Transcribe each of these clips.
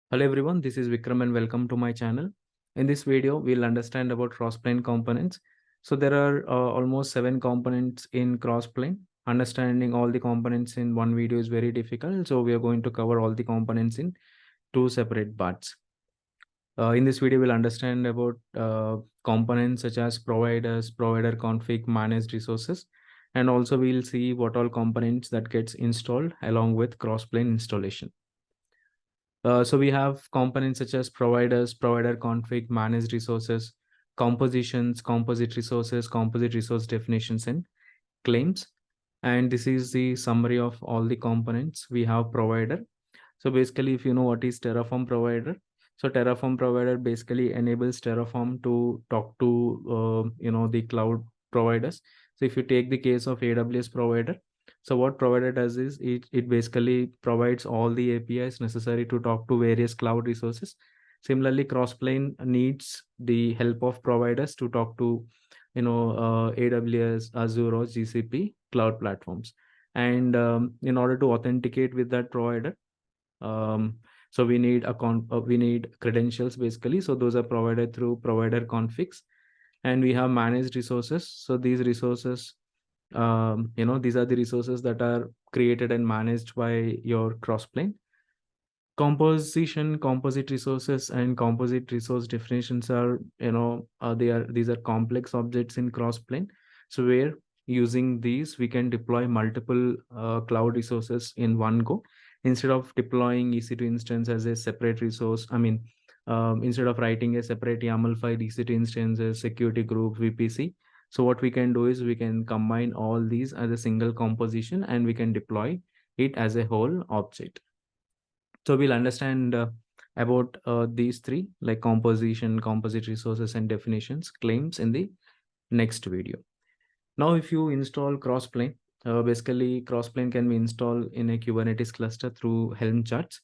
Hello everyone, this is Vikram and welcome to my channel. In this video, we'll understand about Crossplane components. So there are almost 7 components in Crossplane. Understanding all the components in one video is very difficult. So we are going to cover all the components in 2 separate parts. In this video, we'll understand about components such as providers, provider config, managed resources, and also we'll see what all components that gets installed along with Crossplane installation. So we have components such as providers, provider config, managed resources, compositions, composite resource definitions, and claims. And this is the summary of all the components. We have provider. So basically, if you know what is Terraform provider, so Terraform provider basically enables Terraform to talk to the cloud providers. So if you take the case of AWS provider, so what provider does is it basically provides all the APIs necessary to talk to various cloud resources. Similarly, Crossplane needs the help of providers to talk to AWS, Azure, or GCP cloud platforms. And in order to authenticate with that provider, so we need we need credentials basically. So those are provided through provider configs, and we have managed resources. So these resources, these are the resources that are created and managed by your Crossplane. Composition, composite resources, and composite resource definitions are, these are complex objects in Crossplane. So where using these, we can deploy multiple cloud resources in one go instead of deploying EC2 instance as a separate resource. Instead of writing a separate YAML file, EC2 instances, security group, VPC. So what we can do is we can combine all these as a single composition and we can deploy it as a whole object. So we'll understand about these three, like composition, composite resources, and definitions, claims in the next video. Now, if you install Crossplane, basically Crossplane can be installed in a Kubernetes cluster through Helm charts.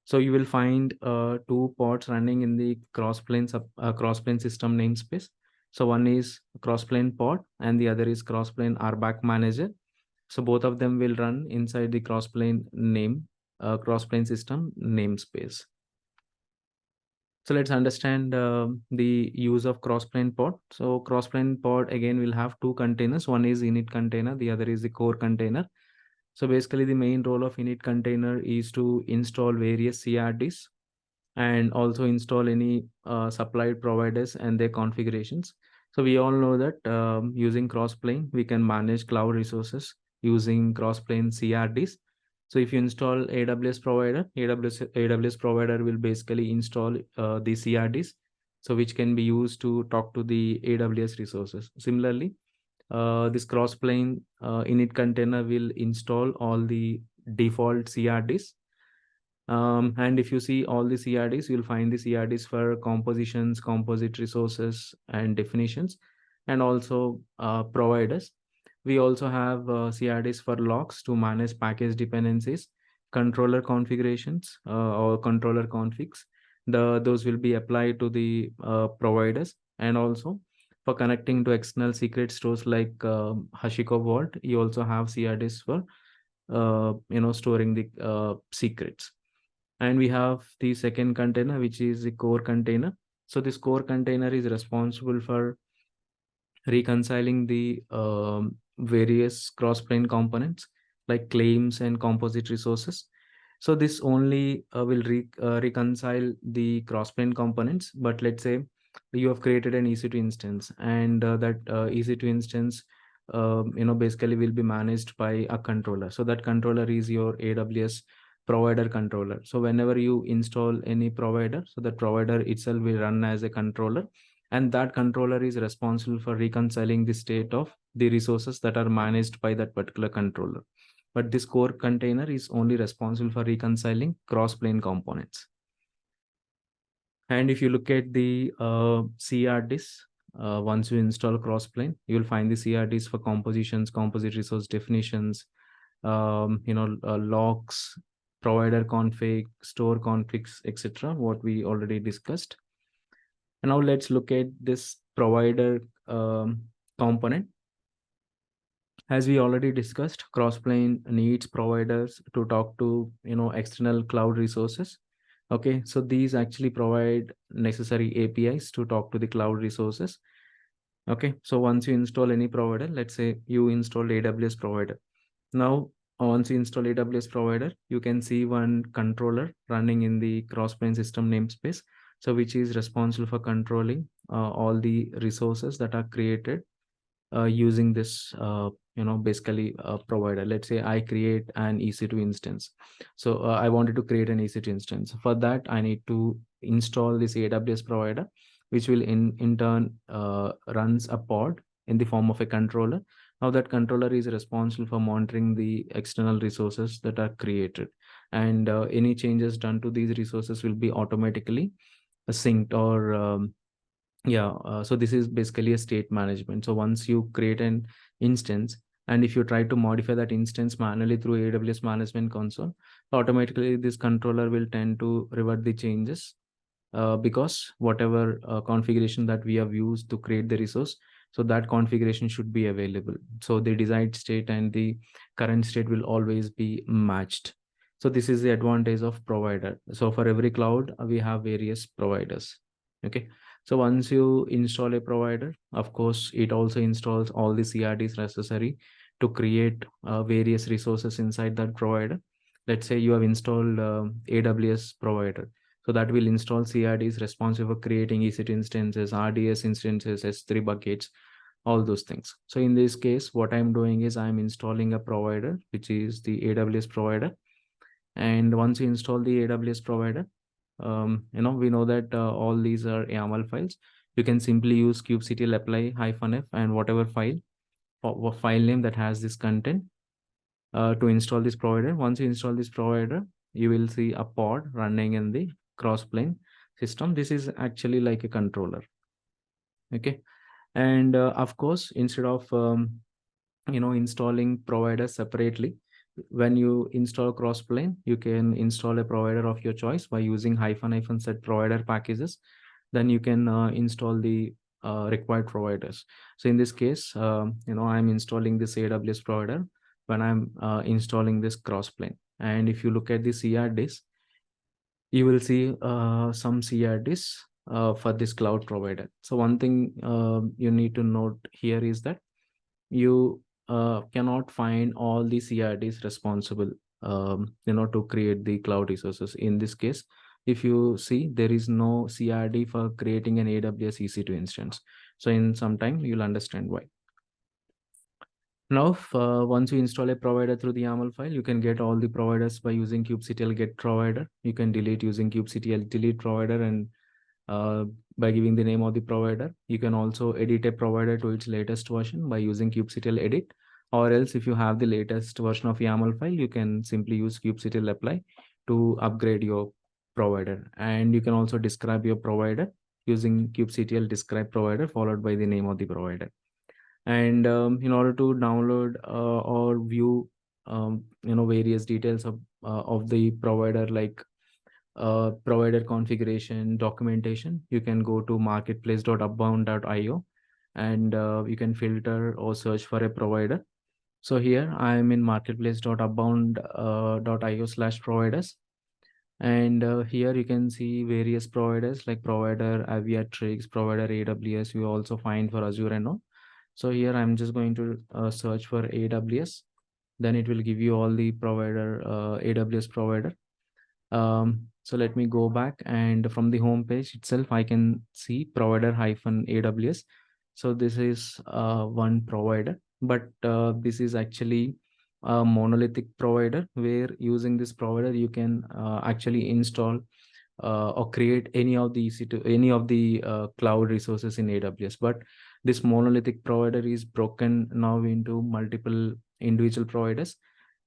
So you will find 2 pods running in the Crossplane system namespace. So one is Crossplane pod and the other is Crossplane RBAC manager. So both of them will run inside the Crossplane Crossplane system namespace. So let's understand the use of Crossplane pod. So Crossplane pod again will have 2 containers. One is init container, the other is the core container. So basically the main role of init container is to install various CRDs and also install any supplied providers and their configurations. So we all know that using Crossplane, we can manage cloud resources using Crossplane CRDs. So if you install AWS provider, AWS provider will basically install the CRDs, so which can be used to talk to the AWS resources. Similarly, this Crossplane init container will install all the default CRDs. And if you see all the CRDs, you'll find the CRDs for compositions, composite resources, and definitions, and also providers. We also have CRDs for logs to manage package dependencies, controller configurations or controller configs. Those will be applied to the providers, and also for connecting to external secret stores like HashiCorp Vault. You also have CRDs for storing the secrets. And we have the second container, which is the core container. So this core container is responsible for reconciling the various Crossplane components like claims and composite resources. So this only will reconcile the Crossplane components. But let's say you have created an EC2 instance, and that EC2 instance basically will be managed by a controller. So that controller is your AWS provider controller. So whenever you install any provider, so that provider itself will run as a controller, and that controller is responsible for reconciling the state of the resources that are managed by that particular controller. But this core container is only responsible for reconciling Crossplane components. And if you look at the CRDs, once you install Crossplane, you will find the CRDs for compositions, composite resource definitions, logs, provider config, store configs, etc., what we already discussed. And now let's look at this provider component. As we already discussed, Crossplane needs providers to talk to external cloud resources. Okay, so these actually provide necessary APIs to talk to the cloud resources. Okay, so once you install any provider, let's say you install AWS provider. Now, once you install AWS provider, you can see one controller running in the Crossplane system namespace. So which is responsible for controlling all the resources that are created using this, basically provider. Let's say I create an EC2 instance. So I wanted to create an EC2 instance. For that, I need to install this AWS provider, which will in turn runs a pod in the form of a controller. Now that controller is responsible for monitoring the external resources that are created, and any changes done to these resources will be automatically synced or so this is basically a state management. So once you create an instance, and if you try to modify that instance manually through AWS management console, automatically this controller will tend to revert the changes, because whatever configuration that we have used to create the resource, so that configuration should be available. So the desired state and the current state will always be matched. So this is the advantage of provider. So for every cloud, we have various providers. Okay. So once you install a provider, of course, it also installs all the CRDs necessary to create various resources inside that provider. Let's say you have installed AWS provider. So that will install CRDs responsible for creating EC2 instances, RDS instances, S3 buckets, all those things. So in this case, what I'm doing is I'm installing a provider, which is the AWS provider. And once you install the AWS provider, we know that all these are YAML files. You can simply use kubectl apply -f and whatever file or file name that has this content to install this provider. Once you install this provider, you will see a pod running in the Crossplane system. This is actually like a controller. Okay. And of course, instead of installing providers separately, when you install Crossplane, you can install a provider of your choice by using -- set provider packages. Then you can install the required providers. So in this case, I'm installing this AWS provider when I'm installing this Crossplane. And if you look at the CRDs, you will see some CRDs for this cloud provider. So one thing you need to note here is that you cannot find all the CRDs responsible, to create the cloud resources. In this case, if you see, there is no CRD for creating an AWS EC2 instance. So in some time, you'll understand why. Now, once you install a provider through the YAML file, you can get all the providers by using kubectl get provider. You can delete using kubectl delete provider, and by giving the name of the provider. You can also edit a provider to its latest version by using kubectl edit, or else if you have the latest version of YAML file, you can simply use kubectl apply to upgrade your provider. And you can also describe your provider using kubectl describe provider followed by the name of the provider. And in order to download or view various details of the provider, like provider configuration, documentation, you can go to marketplace.upbound.io, and you can filter or search for a provider. So here I am in marketplace.upbound.io/providers. And here you can see various providers like provider Aviatrix, provider AWS. You also find for Azure and all. So here I'm just going to search for AWS. Then it will give you all the provider, AWS provider. So let me go back, and from the home page itself, I can see provider -AWS. So this is one provider, but this is actually a monolithic provider, where using this provider, you can actually install or create any of the EC2, any of the cloud resources in AWS. But this monolithic provider is broken now into multiple individual providers.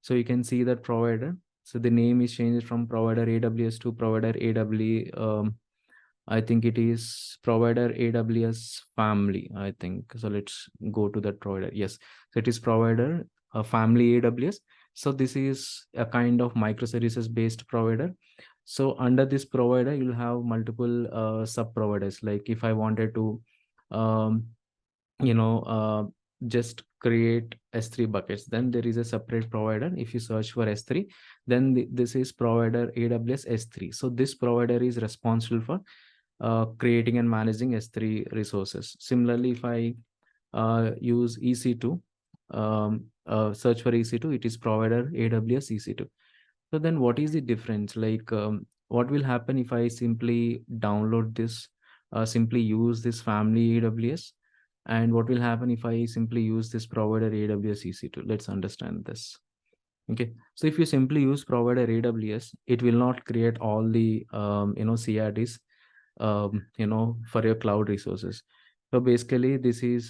So you can see that provider. So the name is changed from provider AWS to provider AWS. I think it is provider AWS family, I think. So let's go to that provider. Yes, so it is provider family AWS. So this is a kind of microservices based provider. So under this provider, you'll have multiple sub providers. Like if I wanted to, um, just create S3 buckets. Then there is a separate provider. If you search for S3, then this is provider AWS S3. So this provider is responsible for creating and managing S3 resources. Similarly, if I use EC2, search for EC2, it is provider AWS EC2. So then what is the difference? Like, what will happen if I simply download this, simply use this family AWS? And what will happen if I simply use this provider AWS EC2? Let's understand this. Okay, so if you simply use provider AWS, it will not create all the CIDs for your cloud resources. So basically, this is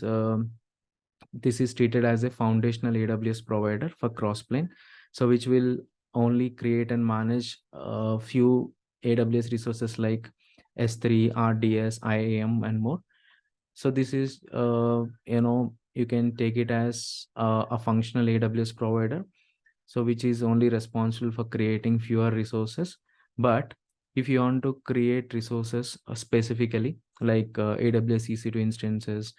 treated as a foundational AWS provider for Crossplane, so which will only create and manage a few AWS resources like S3, RDS, IAM, and more. So this is you can take it as a functional AWS provider, so which is only responsible for creating fewer resources. But if you want to create resources specifically like AWS EC2 instances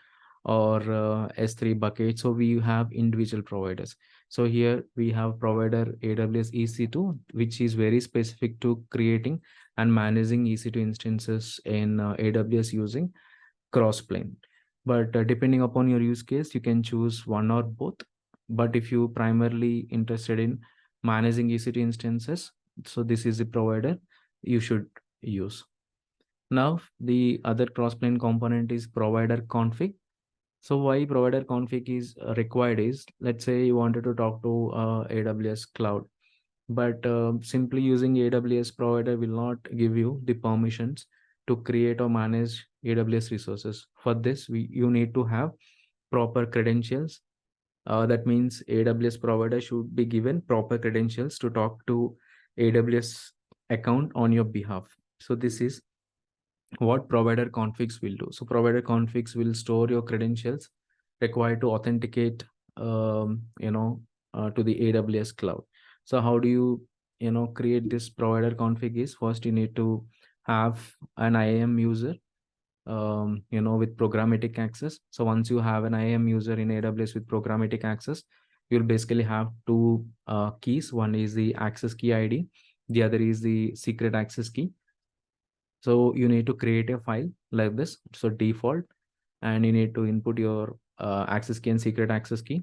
or S3 buckets, so we have individual providers. So here we have provider AWS EC2, which is very specific to creating and managing EC2 instances in AWS using Crossplane. But depending upon your use case, you can choose one or both. But if you primarily interested in managing EC2 instances, so this is the provider you should use. Now, the other Crossplane component is ProviderConfig. So why ProviderConfig is required is, let's say you wanted to talk to AWS cloud, but simply using AWS provider will not give you the permissions to create or manage AWS resources. For this, you need to have proper credentials. That means AWS provider should be given proper credentials to talk to AWS account on your behalf. So this is what provider configs will do. So provider configs will store your credentials required to authenticate to the AWS cloud. So how do you create this provider config is, first you need to have an IAM user with programmatic access. So once you have an IAM user in AWS with programmatic access, you'll basically have two keys. One is the access key ID, the other is the secret access key. So you need to create a file like this. So default, and you need to input your access key and secret access key.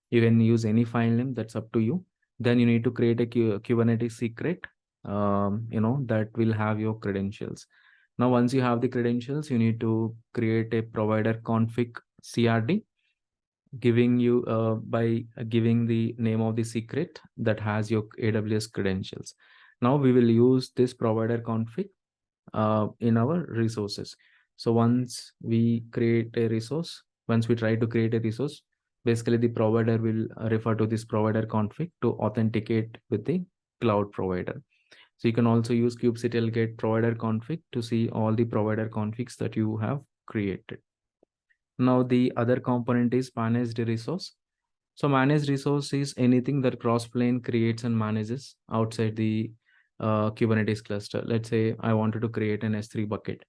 You can use any file name, that's up to you. Then you need to create a Kubernetes secret, that will have your credentials. Now, once you have the credentials, you need to create a provider config CRD, giving you by giving the name of the secret that has your AWS credentials. Now we will use this provider config in our resources. So once we create a resource, once we try to create a resource, basically the provider will refer to this provider config to authenticate with the cloud provider. So you can also use kubectl get provider config to see all the provider configs that you have created. Now the other component is managed resource. So managed resource is anything that Crossplane creates and manages outside the Kubernetes cluster. Let's say I wanted to create an S3 bucket.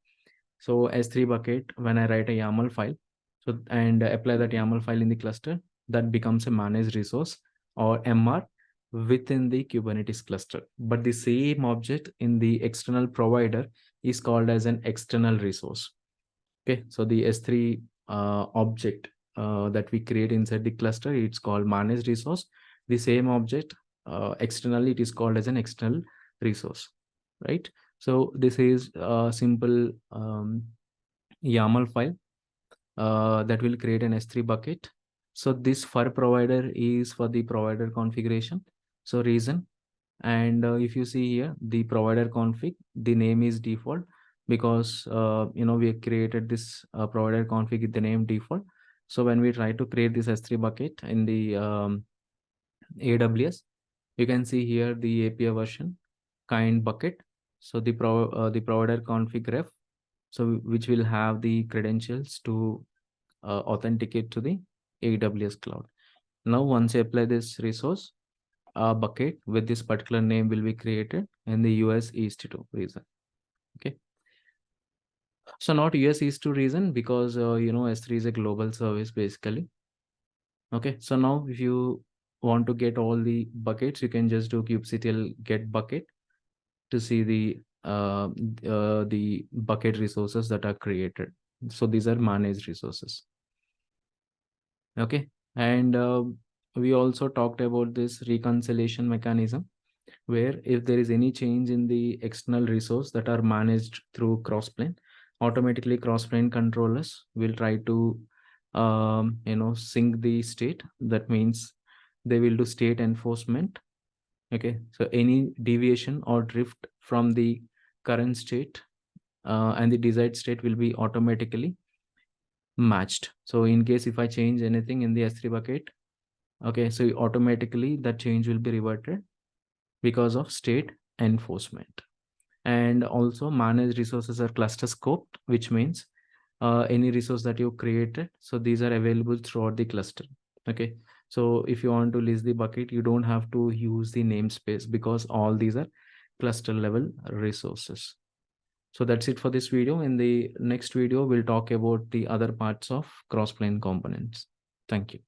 So S3 bucket, when I write a YAML file, so and apply that YAML file in the cluster, that becomes a managed resource or MR within the Kubernetes cluster. But the same object in the external provider is called as an external resource. Okay, so the S3 object that we create inside the cluster, it's called managed resource. The same object externally, it is called as an external resource, right? So this is a simple YAML file that will create an S3 bucket. So this for provider is for the provider configuration. So reason, and if you see here, the provider config, the name is default because we have created this provider config with the name default. So when we try to create this S3 bucket in the AWS, you can see here the API version kind bucket. So the provider config ref, so which will have the credentials to authenticate to the AWS cloud. Now once you apply this resource, a bucket with this particular name will be created in the US East 2 region. Okay. So not US East 2 region because S3 is a global service basically. Okay, so now if you want to get all the buckets, you can just do kubectl get bucket to see the bucket resources that are created. So these are managed resources. Okay, and we also talked about this reconciliation mechanism, where if there is any change in the external resource that are managed through Crossplane, automatically Crossplane controllers will try to sync the state. That means they will do state enforcement. Okay, so any deviation or drift from the current state and the desired state will be automatically matched. So in case if I change anything in the S3 bucket, okay, so automatically that change will be reverted because of state enforcement. And also managed resources are cluster scoped, which means any resource that you created, so these are available throughout the cluster. Okay, so if you want to list the bucket, you don't have to use the namespace because all these are cluster level resources. So that's it for this video. In the next video, we'll talk about the other parts of Crossplane components. Thank you.